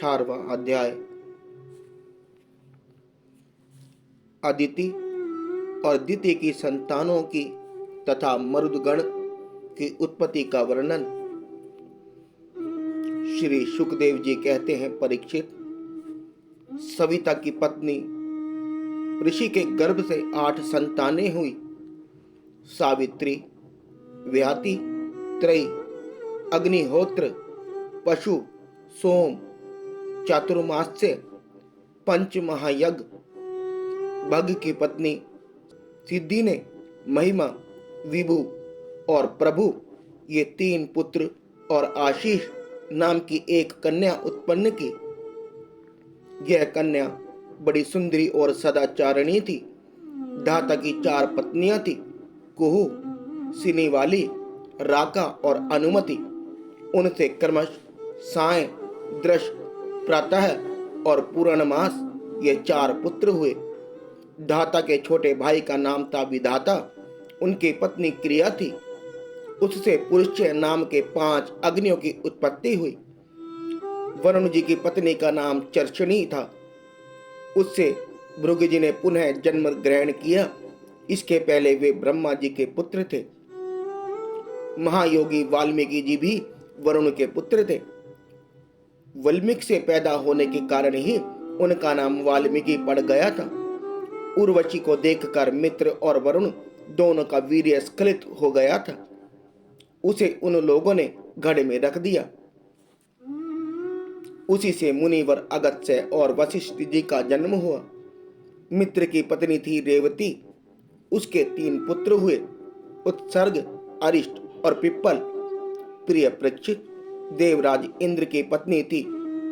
18वां अध्याय। अदिति और दिति की संतानों की तथा मरुदगण की उत्पत्ति का वर्णन। श्री सुखदेव जी कहते हैं, परीक्षित, सविता की पत्नी ऋषि के गर्भ से 8 संतानें हुई। सावित्री, व्याति, त्रयी, अग्निहोत्र, पशु, सोम, चातुर्मास्य, पंच महायज्ञ। भग की पत्नी सिद्धि ने महिमा, विभु और प्रभु ये 3 पुत्र और आशीष नाम की एक कन्या उत्पन्न की। यह कन्या बड़ी सुंदरी और सदाचारिणी थी। धाता की 4 पत्नियां थी, कुहू, सिनीवाली, राका और अनुमति। उनसे क्रमश साय, दृश, प्रातः और पूर्णमास ये 4 पुत्र हुए। धाता के छोटे भाई का नाम था विधाता। उनकी पत्नी क्रिया थी। उससे पुरुषय नाम के 5 अग्नियों की उत्पत्ति हुई। वरुण जी की पत्नी का नाम चर्षणी था। उससे भृगु जी ने पुनः जन्म ग्रहण किया। इसके पहले वे ब्रह्मा जी के पुत्र थे। महायोगी वाल्मीकि जी भी वरुण के पुत्र थे। वाल्मीकि से पैदा होने के कारण ही उनका नाम वाल्मीकि पड़ गया था। उर्वशी को देखकर मित्र और वरुण दोनों का वीर्य स्खलित हो गया था। उसे उन लोगों ने घड़े में रख दिया। उसी से मुनिवर अगस्त्य और वशिष्ठ जी का जन्म हुआ। मित्र की पत्नी थी रेवती। उसके 3 पुत्र हुए, उत्सर्ग, अरिष्ट और पिप्पल। प्रिय परीक्षित, देवराज इंद्र की पत्नी थी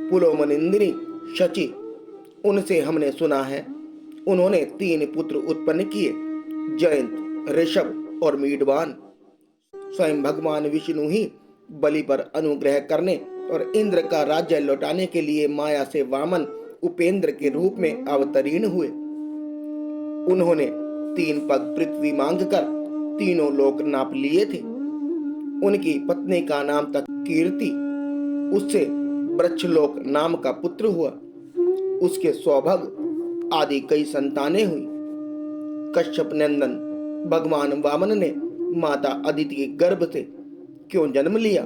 पुलोमनिंदिनी शची। उनसे हमने सुना है उन्होंने 3 पुत्र उत्पन्न किए, जयंत, ऋषभ और मीडवान। स्वयं भगवान विष्णु ही बलि पर अनुग्रह करने और इंद्र का राज्य लौटाने के लिए माया से वामन उपेंद्र के रूप में अवतीर्ण हुए। उन्होंने 3 पग पृथ्वी मांगकर तीनों लोक नाप लिए थे। उनकी पत्नी का नाम था कीर्ति। उससे वृक्षलोक नाम का पुत्र हुआ। उसके सौभग आदि कई संतानें हुई। कश्यप नंदन भगवान वामन ने माता अदिति के गर्भ से क्यों जन्म लिया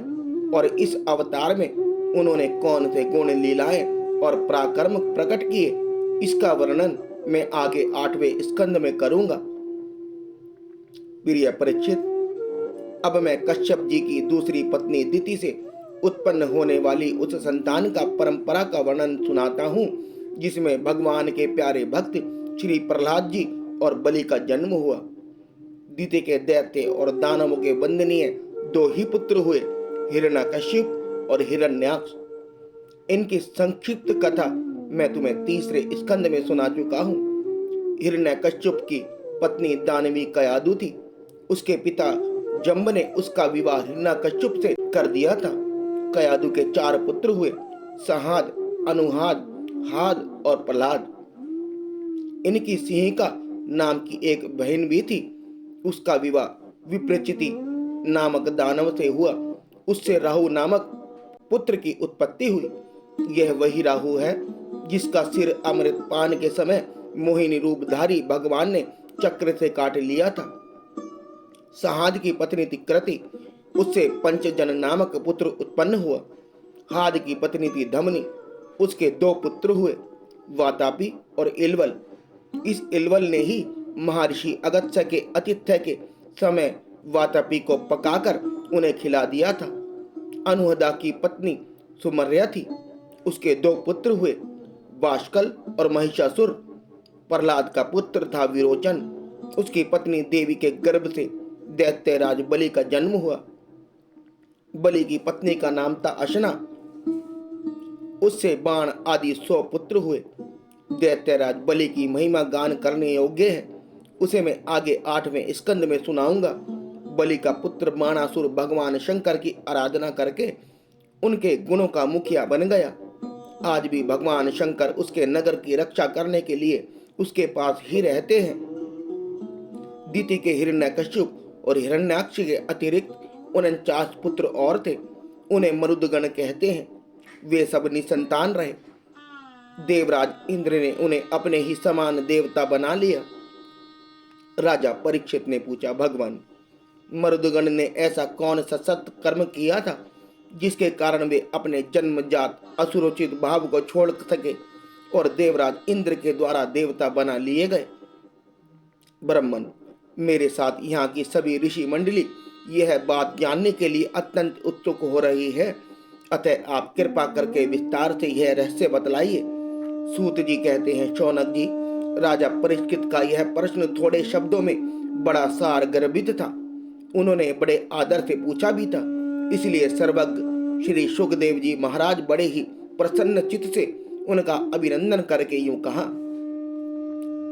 और इस अवतार में उन्होंने कौन से गुण, लीलाएं और पराक्रम प्रकट किए, इसका वर्णन मैं आगे 8वें स्कंद में करूंगा। प्रिय परीक्षित, अब मैं कश्यप जी की दूसरी पत्नी दिति से उत्पन्न होने वाली उस संतान का परंपरा का वर्णन सुनाता हूँ, जिसमें भगवान के प्यारे भक्त श्री प्रहलाद जी और बलि का जन्म हुआ। दिति के दैत्य और दानवों के वंदनीय 2 ही पुत्र हुए, हिरण्यकश्यप और हिरण्याक्ष। इनकी संक्षिप्त कथा मैं तुम्हें तीसरे स्कंद में सुना चुका हूँ। हिरण्यकश्यप की पत्नी दानवी कयादु थी। उसके पिता जम्ब ने उसका विवाह हिरण्यकश्यप से कर दिया था। कयादु के 4 पुत्र हुए, सहाद, अनुहाद, हाद और प्रहलाद। इनकी सिंहिका नाम की एक बहन भी थी। उसका विवाह विप्रचिति नामक दानव से हुआ। उससे राहु नामक पुत्र की उत्पत्ति हुई। यह वही राहु है जिसका सिर अमृत पान के समय मोहिनी रूपधारी भगवान ने चक्र से काट लिया था। सहाद की पत्नी थी कृति। उससे पंचजन नामक पुत्र उत्पन्न हुआ। हाद की पत्नी थी धमनी। उसके 2 पुत्र हुए, वातापी और इलवल। इस इलवल ने ही महर्षि अगस्त्य के आतिथ्य के समय वातापी को पकाकर उन्हें खिला दिया था। अनुहदा की पत्नी सुमर्या थी। उसके 2 पुत्र हुए, बाष्कल और महिषासुर। प्रहलाद का पुत्र था विरोचन। उसकी पत्नी देवी के गर्भ से दैत्यराज बलि का जन्म हुआ। बलि की पत्नी का नाम था अशना। उससे बाण आदि 100 पुत्र हुए। दैत्यराज बलि की महिमा गान करने योग्य है। उसे मैं आगे 8वें स्कंद में सुनाऊंगा। बलि का पुत्र बाणासुर भगवान शंकर की आराधना करके उनके गुणों का मुखिया बन गया। आज भी भगवान शंकर उसके नगर की रक्षा करने के लिए उसके पास ही रहते हैं। दिति के हिरण्यकश्यप और हिरण्याक्ष के अतिरिक्त 49 पुत्र और थे। उन्हें मरुदगण कहते हैं। वे सब निसंतान रहे। देवराज इंद्र ने उन्हें अपने ही समान देवता बना लिया। राजा परीक्षित ने पूछा, भगवान, मरुदगण ने ऐसा कौन सा सत्कर्म किया था जिसके कारण वे अपने जन्मजात असुरोचित भाव को छोड़ सके और देवराज इंद्र के द्वारा देवता बना लिए गए? ब्राह्मण, मेरे साथ यहाँ की सभी ऋषि मंडली यह बात जानने के लिए अत्यंत उत्सुक हो रही है, अतः आप कृपा करके विस्तार से यह रहस्य बतलाइए। सूत जी कहते हैं, शौनक जी, राजा परीक्षित का यह प्रश्न थोड़े शब्दों में बड़ा सार गर्भित था। उन्होंने बड़े आदर से पूछा भी था, इसलिए सर्वज्ञ श्री सुखदेव जी महाराज बड़े ही प्रसन्न चित्त से उनका अभिनंदन करके यूं कहा।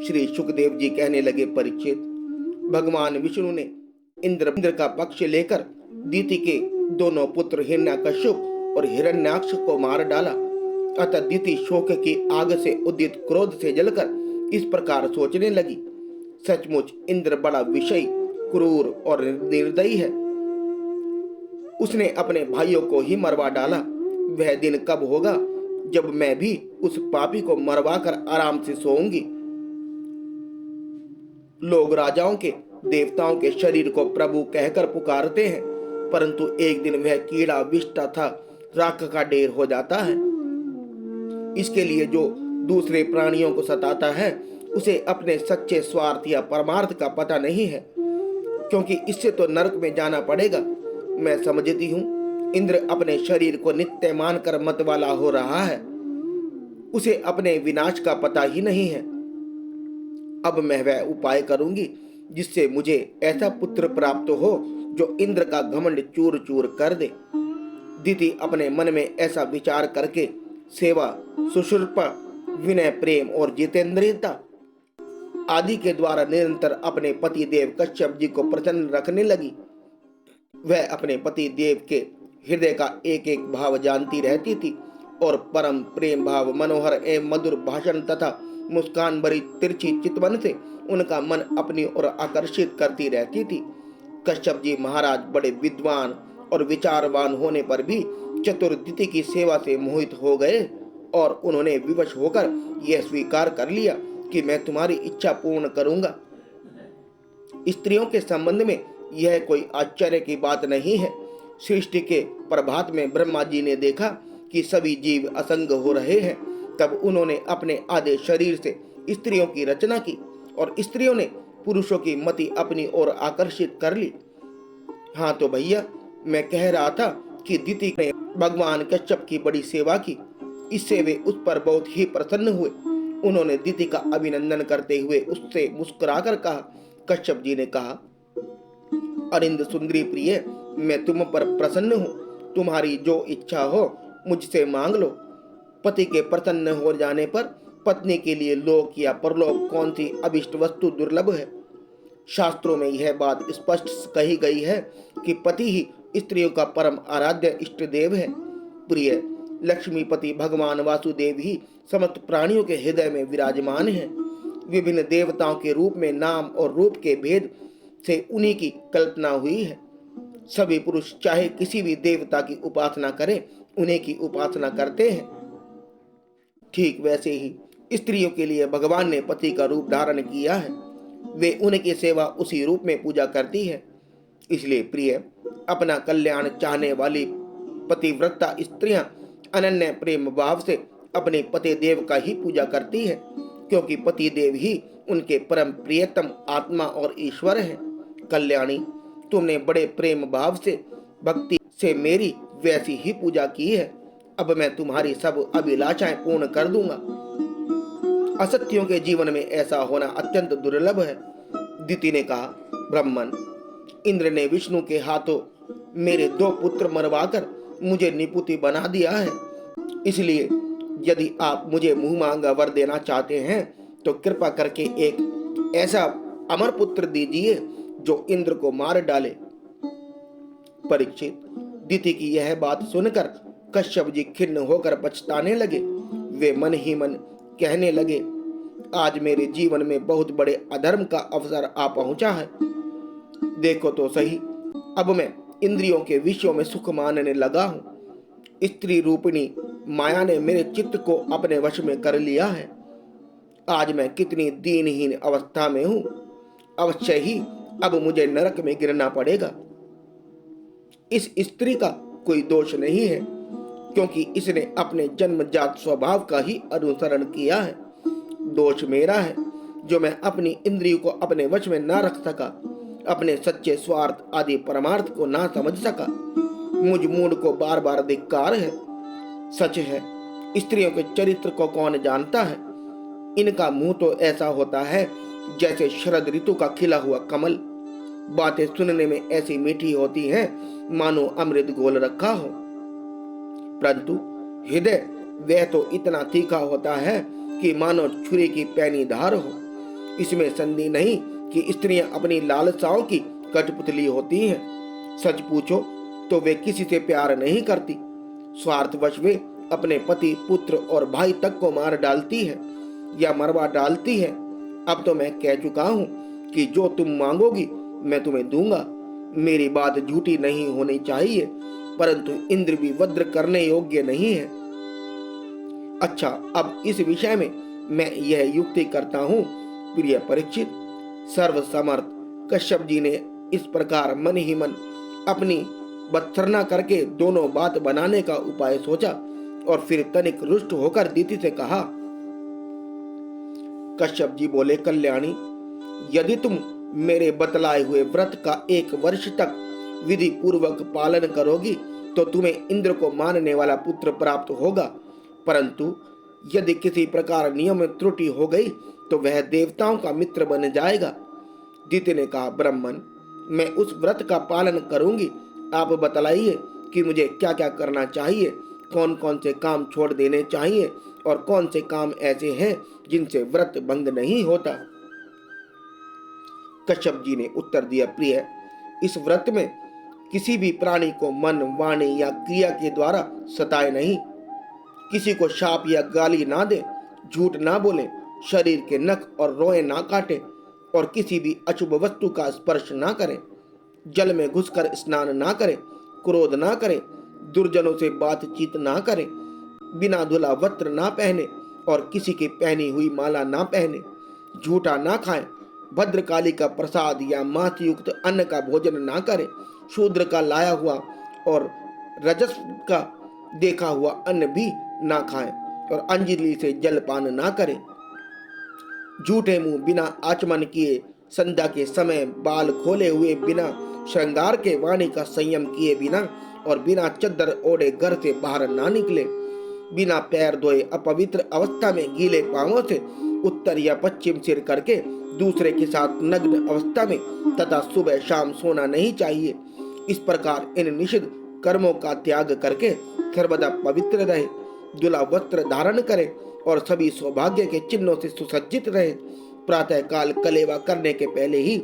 श्री सुखदेव जी कहने लगे, परीक्षित, भगवान विष्णु ने इंद्र का पक्ष लेकर दीति के दोनों पुत्र हिरण्यकश्यप और हिरण्याक्ष को मार डाला। अतः दीति शोक की आग से उदित क्रोध से जलकर इस प्रकार सोचने लगी, सचमुच इंद्र बड़ा विषयी, क्रूर और निर्दयी है। उसने अपने भाइयों को ही मरवा डाला। वह दिन कब होगा जब मैं भी उस पापी को मरवा कर आराम से सोऊंगी। लोग राजाओं के, देवताओं के शरीर को प्रभु कहकर पुकारते हैं, परंतु एक दिन वह कीड़ा विष तथा राख का ढेर हो जाता है। इसके लिए जो दूसरे प्राणियों को सताता है उसे अपने सच्चे स्वार्थ या परमार्थ का पता नहीं है, क्योंकि इससे तो नरक में जाना पड़ेगा। मैं समझती हूँ इंद्र अपने शरीर को नित्य मानकर मतवाला हो रहा है, उसे अपने विनाश का पता ही नहीं है। अब मैं वह उपाय करूंगी जिससे मुझे ऐसा पुत्र प्राप्त हो जो इंद्र का घमंड चूर चूर कर दे। दीति अपने मन में ऐसा विचार करके सेवा, सुशुल्पा, विनय, प्रेम और जितेंद्रियता आदि के द्वारा निरंतर अपने पति देव कश्यप जी को प्रसन्न रखने लगी। वह अपने पति देव के हृदय का एक एक भाव जानती रहती थी और परम प्रेम भाव, मनोहर एवं मधुर भाषण तथा मुस्कान भरी तिरछी चितवन से उनका मन अपनी ओर आकर्षित करती रहती थी। कश्यप जी महाराज बड़े विद्वान और विचारवान होने पर भी चतुर दीति की सेवा से मोहित हो गए और उन्होंने विवश होकर यह स्वीकार कर लिया कि मैं तुम्हारी इच्छा पूर्ण करूंगा। स्त्रियों के संबंध में यह कोई आश्चर्य की बात नहीं है। सृष्टि के प्रभात में ब्रह्मा जी ने देखा कि सभी जीव असंग हो रहे हैं, तब उन्होंने अपने आधे शरीर से स्त्रियों की रचना की और स्त्रियों ने पुरुषों की मति अपनी ओर आकर्षित कर ली। हाँ तो भैया, मैं कह रहा था कि दीति ने भगवान कश्यप की बड़ी सेवा की, इससे वे उस पर बहुत ही प्रसन्न हुए। उन्होंने दीति का अभिनंदन करते हुए उससे मुस्कुराकर कहा। कश्यप जी ने कहा, अरिंद सुंदरी प्रिय, मैं तुम पर प्रसन्न हूँ। तुम्हारी जो इच्छा हो मुझसे मांग लो। पति के प्रसन्न हो जाने पर पत्नी के लिए लोक या परलोक कौन सी अभिष्ट वस्तु दुर्लभ है। शास्त्रों में यह बात स्पष्ट कही गई है कि पति ही स्त्रियों का परम आराध्य इष्ट देव है। प्रिय, लक्ष्मीपति भगवान वासुदेव ही समस्त प्राणियों के हृदय में विराजमान है। विभिन्न देवताओं के रूप में नाम और रूप के भेद से उन्हीं की कल्पना हुई है। सभी पुरुष चाहे किसी भी देवता की उपासना करें, उन्हीं की उपासना करते हैं। ठीक वैसे ही स्त्रियों के लिए भगवान ने पति का रूप धारण किया है। वे उनकी सेवा उसी रूप में पूजा करती है। इसलिए प्रिय, अपना कल्याण चाहने वाली पतिव्रता स्त्रियां अनन्य प्रेम भाव से अपने पति देव का ही पूजा करती है, क्योंकि पति देव ही उनके परम प्रियतम आत्मा और ईश्वर है। कल्याणी, तुमने बड़े प्रेम भाव से भक्ति से मेरी वैसी ही पूजा की है। अब मैं तुम्हारी सब अभिलाषाएं पूर्ण कर दूंगा। असत्यों के जीवन में ऐसा होना अत्यंत दुर्लभ है। दीति ने कहा, ब्राह्मण, इंद्र ने विष्णु के हाथों मेरे 2 पुत्र मरवाकर मुझे निपुति बना दिया है। इसलिए यदि आप मुझे मुंह मांगा वर देना चाहते हैं तो कृपा करके एक ऐसा अमर पुत्र दीजिए जो इंद्र को मार डाले। परीक्षित, दीति की यह बात सुनकर कश्यप जी खिन्न होकर पछताने लगे। वे मन ही मन कहने लगे, आज मेरे जीवन में बहुत बड़े अधर्म का अवसर आ पहुंचा है। देखो तो सही, अब मैं इंद्रियों के विषयों में सुख मानने लगा हूं। स्त्री रूपिणी माया ने मेरे चित्त को अपने वश में कर लिया है। आज मैं कितनी दीनहीन अवस्था में हूं। अवश्य ही अब मुझे नरक में गिरना पड़ेगा। इस स्त्री का कोई दोष नहीं है, क्योंकि इसने अपने जन्मजात स्वभाव का ही अनुसरण किया है। दोष मेरा है जो मैं अपनी इंद्रियों को अपने वश में ना रख सका, अपने सच्चे स्वार्थ आदि परमार्थ को ना समझ सका। मुझ मूड को बार बार धिक्कार है। सच है, स्त्रियों के चरित्र को कौन जानता है। इनका मुंह तो ऐसा होता है जैसे शरद ऋतु का खिला हुआ कमल। बातें सुनने में ऐसी मीठी होती हैं मानो अमृत घोल रखा हो, परंतु हृदय वह तो इतना तीखा होता है कि मानो छुरी की पैनी धार हो। इसमें संदेह नहीं कि स्त्रियां अपनी लालसाओं की कठपुतली होती हैं। सच पूछो तो वे किसी से प्यार नहीं करती। स्वार्थवश वे अपने पति, पुत्र और भाई तक को मार डालती है या मरवा डालती है। अब तो मैं कह चुका हूं कि जो तुम मांगोगी मैं तुम्हें दूंगा। मेरी बात झूठी नहीं होनी चाहिए, परंतु इंद्र भी वज्र करने योग्य नहीं है। अच्छा, अब इस विषय में मैं यह युक्ति करता हूं, प्रिय परीक्षित। सर्वसमर्थ कश्यप जी ने इस प्रकार मन ही मन अपनी बत्सरना करके दोनों बात बनाने का उपाय सोचा और फिर तनिक रुष्ट होकर दीति से कहा। कश्यप जी बोले, कल्याणी, यदि तुम मेरे बतलाए हुए व्रत का 1 वर्ष तक विधि पूर्वक पालन करोगी तो तुम्हें इंद्र को मानने वाला पुत्र प्राप्त होगा, परंतु यदि किसी प्रकार नियम में त्रुटि हो गई तो वह देवताओं का मित्र बन जाएगा। दीति ने कहा, ब्राह्मण, मैं उस व्रत का पालन करूंगी। आप बतलाइए कि मुझे क्या क्या करना चाहिए, कौन कौन से काम छोड़ देने चाहिए और कौन से काम ऐसे हैं जिनसे व्रत भंग नहीं होता। कश्यप जी ने उत्तर दिया, प्रिय, इस व्रत में किसी भी प्राणी को मन, वाणी या क्रिया के द्वारा सताए नहीं, किसी को शाप या गाली ना दे, झूठ ना बोले, शरीर के नख और रोए ना काटे और किसी भी अशुभ वस्तु का स्पर्श ना करें, जल में घुसकर स्नान ना करें, क्रोध ना करें, दुर्जनों से बातचीत ना करें, बिना धुला वस्त्र ना पहने और किसी की पहनी हुई माला ना पहने, झूठा ना खाएं, भद्रकाली का प्रसाद या मांस युक्त अन्न का भोजन ना करें, शूद्र का लाया हुआ और रजस का देखा हुआ अन्न भी ना खाएं और अंजलि से जलपान ना करें। झूठे मुंह बिना आचमन किए, संध्या के समय बाल खोले हुए, बिना श्रृंगार के वाणी का संयम किए बिना और बिना चद्दर ओढ़े घर से बाहर ना निकले, बिना पैर धोए अपवित्र अवस्था में गीले पांवों से उत्तर या पश्चिम सिर करके दूसरे के साथ नग्न अवस्था में तथा सुबह शाम सोना नहीं चाहिए। इस प्रकार इन निषिद्ध कर्मों का त्याग करके सर्वदा पवित्र रहे, दुला वस्त्र धारण करें और सभी सौभाग्य के चिन्हों से सुसज्जित रहे। प्रातः काल कलेवा करने के पहले ही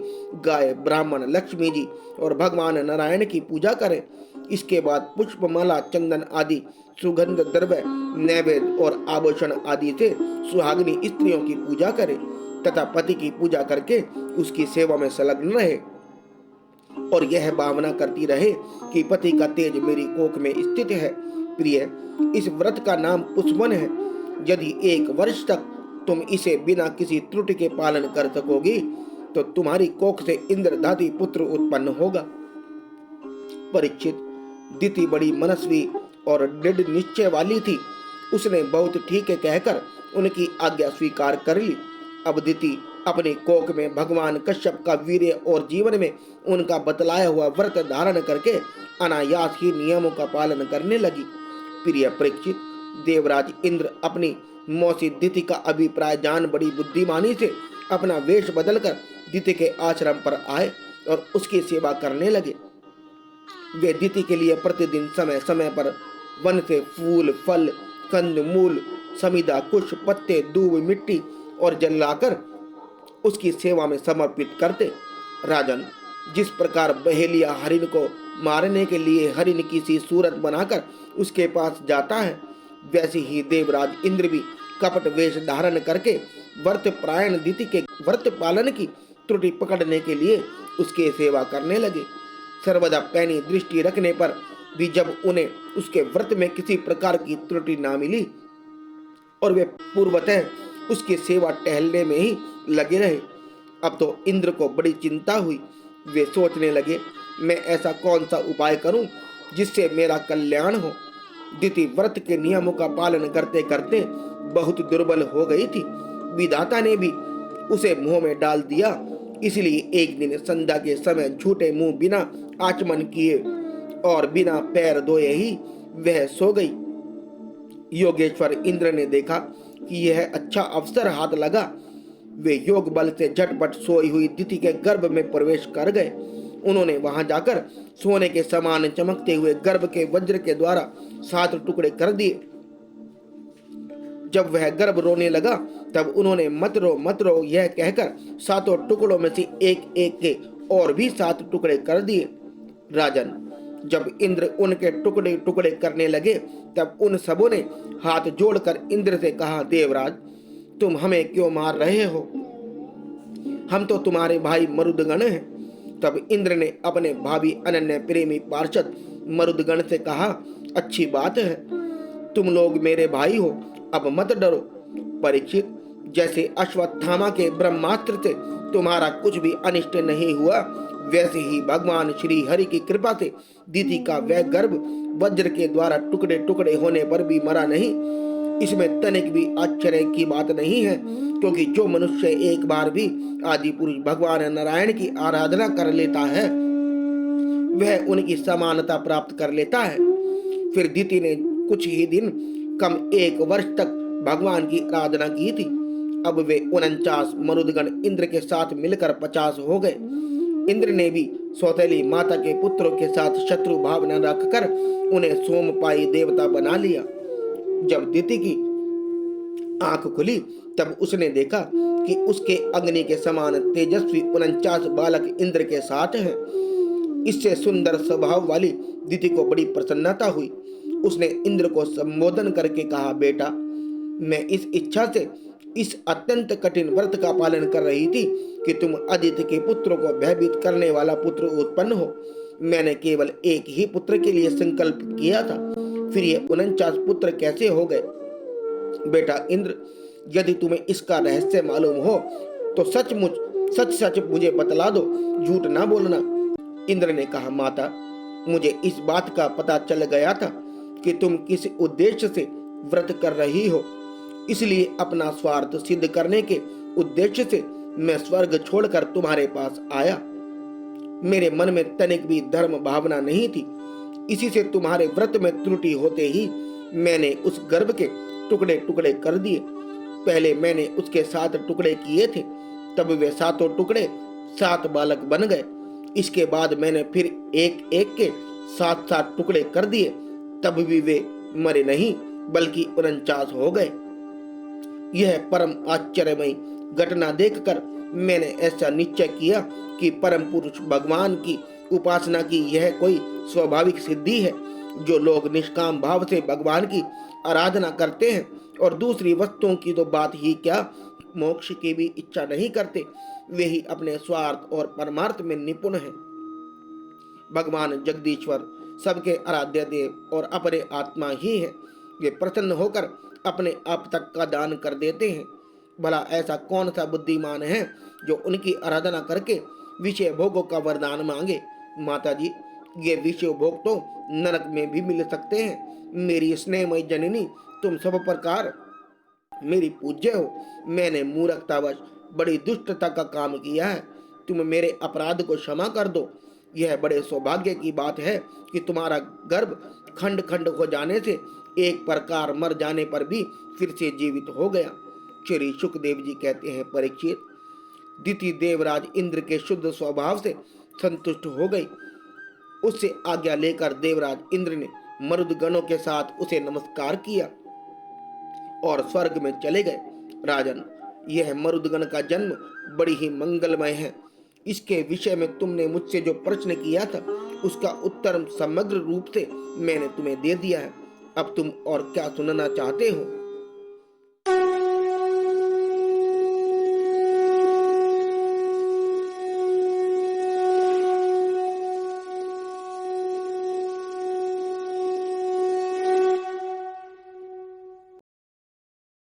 गाय, ब्राह्मण, लक्ष्मी जी और भगवान नारायण की पूजा करें। इसके बाद पुष्पमाला, चंदन आदि सुगंध द्रव्य, नैवेद्य और आभूषण आदि से सुहागिनी स्त्रियों की पूजा करें तथा पति की पूजा करके उसकी सेवा में संलग्न रहे और यह भावना करती रहे कि पति का तेज मेरी कोख में स्थित है। प्रिय, इस व्रत का नाम पुष्पन है। यदि 1 वर्ष तक तुम इसे बिना किसी त्रुटि के पालन कर सकोगी तो तुम्हारी कोख से इंद्रधाती पुत्र उत्पन्न होगा। परीक्षित, दीति बड़ी मनस्वी और दृढ़ निश्चय वाली थी। उसने बहुत ठीक है कहकर उनकी आज्ञा स्वीकार कर ली। अब दीति अपने कोख में भगवान कश्यप का वीर्य और जीवन में उनका बतलाया हुआ व्रत धारण करके अनायास ही नियमों का पालन करने लगी। प्रिय परीक्षित, देवराज इंद्र अपनी मौसी दीति का अभिप्राय जान बड़ी बुद्धिमानी से अपना वेश बदलकर दीति के आश्रम पर आए और उसकी सेवा करने लगे। वे दीति के लिए प्रतिदिन समय समय पर वन से फूल, फल, कंद मूल, समिधा, कुश, पत्ते, दूब, मिट्टी और जल लाकर उसकी सेवा में समर्पित करते। राजन, जिस प्रकार बहेलिया हरिण को मारने के लिए हरिण की सी सूरत बनाकर उसके पास जाता है, वैसे ही देवराज इंद्र भी कपट वेश धारण करके व्रत प्रायण दीति के व्रत पालन की त्रुटि पकड़ने के लिए उसके सेवा करने लगे। सर्वदा पैनी दृष्टि रखने पर भी जब उन्हें उसके व्रत में किसी प्रकार की त्रुटि ना मिली और वे पूर्वतः उसकी सेवा टहलने में ही लगे रहे। अब तो इंद्र को बड़ी चिंता हुई। वे सोचने लगे, मैं ऐसा कौन सा उपाय करूं जिससे मेरा कल्याण हो। दिति व्रत के नियमों का पालन करते करते बहुत दुर्बल हो गई थी। विधाता ने भी उसे मुंह में डाल दिया। इसलिए एक दिन संध्या के समय झूठे मुंह बिना आचमन किए और बिना पैर धोए ही वह सो गई। योगेश्वर इंद्र ने देखा कि यह अच्छा अवसर हाथ लगा। वे योग बल से झटपट सोई हुई दिति के गर्भ में प्रवेश कर गए। उन्होंने वहां जाकर सोने के समान चमकते हुए गर्भ के वज्र के द्वारा 7 टुकड़े कर दिए। जब वह गर्भ रोने लगा तब उन्होंने मत रो यह कहकर 7 टुकड़ों में से एक एक के और भी 7 टुकड़े कर दिए। राजन, जब इंद्र उनके टुकड़े टुकड़े करने लगे तब उन सबों ने हाथ जोड़कर इंद्र से कहा, देवराज, तुम हमें क्यों मार रहे हो? हम तो तुम्हारे भाई मरुदगण हैं। तब इंद्र ने अपने भाभी अनन्य प्रेमी पार्षद मरुदगण से कहा, अच्छी बात है, तुम लोग मेरे भाई हो, अब मत डरो। परीक्षित, जैसे अश्वत्थामा के ब्रह्मास्त्र से तुम्हारा कुछ भी अनिष्ट नहीं हुआ, वैसे ही भगवान श्री हरि की कृपा से दिति का वह गर्भ वज्र के द्वारा टुकड़े टुकड़े होने पर भी मरा नहीं। इसमें तनिक भी आश्चर्य की बात नहीं है, क्योंकि जो मनुष्य एक बार भी आदि पुरुष भगवान नारायण की आराधना कर लेता है वह उनकी समानता प्राप्त कर लेता है। फिर दिति ने कुछ ही दिन कम 1 वर्ष तक भगवान की आराधना की थी। अब वे 49 मरुदगण इंद्र के साथ मिलकर 50 हो गए। इंद्र ने भी सौतेली माता के पुत्रों के साथ शत्रु भावना रखकर उन्हें सोमपाई देवता बना लिया। जब दिति की आंख खुली तब उसने देखा कि उसके अग्नि के समान तेजस्वी 49 बालक इंद्र के साथ हैं। इससे सुंदर स्वभाव वाली दिति को बड़ी प्रसन्नता हुई। उसने इंद्र को संबोधन करके कहा, बेटा, मैं इस इच्छा से इस अत्यंत कठिन व्रत का पालन कर रही थी कि तुम आदित्य के पुत्रों को भयभीत करने वाला पुत्र उत्पन्न हो। मैंने केवल एक ही पुत्र के लिए संकल्प किया था, फिर ये 49 पुत्र कैसे हो गए? बेटा इंद्र, यदि तुम्हें इसका रहस्य मालूम हो तो सच सच मुझे बतला दो, झूठ ना बोलना। इंद्र ने कहा, माता, मुझे इस बात का पता चल गया था कि तुम किस उद्देश्य से व्रत कर रही हो, इसलिए अपना स्वार्थ सिद्ध करने के उद्देश्य से मैं स्वर्ग छोड़कर तुम्हारे पास आया। मेरे मन में तनिक भी धर्म भावना नहीं थी। इसी से तुम्हारे व्रत में त्रुटि होते ही मैंने उस गर्भ के टुकड़े टुकड़े कर दिए। पहले मैंने उसके 7 टुकड़े किए थे, तब वे 7 टुकड़े 7 बालक बन गए। इसके बाद मैंने फिर एक एक के 7 टुकड़े कर दिए, तब भी वे मरे नहीं बल्कि 49 हो गए। यह परम आश्चर्यमयी घटना देखकर मैंने ऐसा निश्चय किया कि परम पुरुष भगवान की उपासना की यह कोई स्वाभाविक सिद्धि है। जो लोग निष्काम भाव से भगवान की आराधना करते हैं और दूसरी वस्तुओं की तो बात ही क्या, मोक्ष की भी इच्छा नहीं करते, वे ही अपने स्वार्थ और परमार्थ में निपुण हैं। भगवान जगदीश्वर सबके आराध्य देव और अपने आत्मा ही हैं। वे प्रसन्न होकर अपने आप तक का दान कर देते हैं। भला ऐसा कौन सा बुद्धिमान है जो उनकी आराधना करके विषय भोगों का वरदान मांगे? माता जी, ये विषय भोग तो नरक में भी मिल सकते हैं। मेरी स्नेहमयी जननी, तुम सब प्रकार मेरी पूज्य हो। मैंने मूर्खतावश बड़ी दुष्टता का काम किया है, तुम मेरे अपराध को क्षमा कर दो। यह बड़े सौभाग्य की बात है कि तुम्हारा गर्भ खंड खंड हो जाने से एक प्रकार मर जाने पर भी फिर से जीवित हो गया। श्री सुखदेव जी कहते हैं, परीक्षित, दिति देवराज इंद्र के शुद्ध स्वभाव से संतुष्ट हो गई। उससे आज्ञा लेकर देवराज इंद्र ने मरुदगणों के साथ उसे नमस्कार किया और स्वर्ग में चले गए। राजन, यह मरुदगण का जन्म बड़ी ही मंगलमय है। इसके विषय में तुमने मुझसे जो प्रश्न किया था उसका उत्तर समग्र रूप से मैंने तुम्हें दे दिया है। अब तुम और क्या सुनना चाहते हो?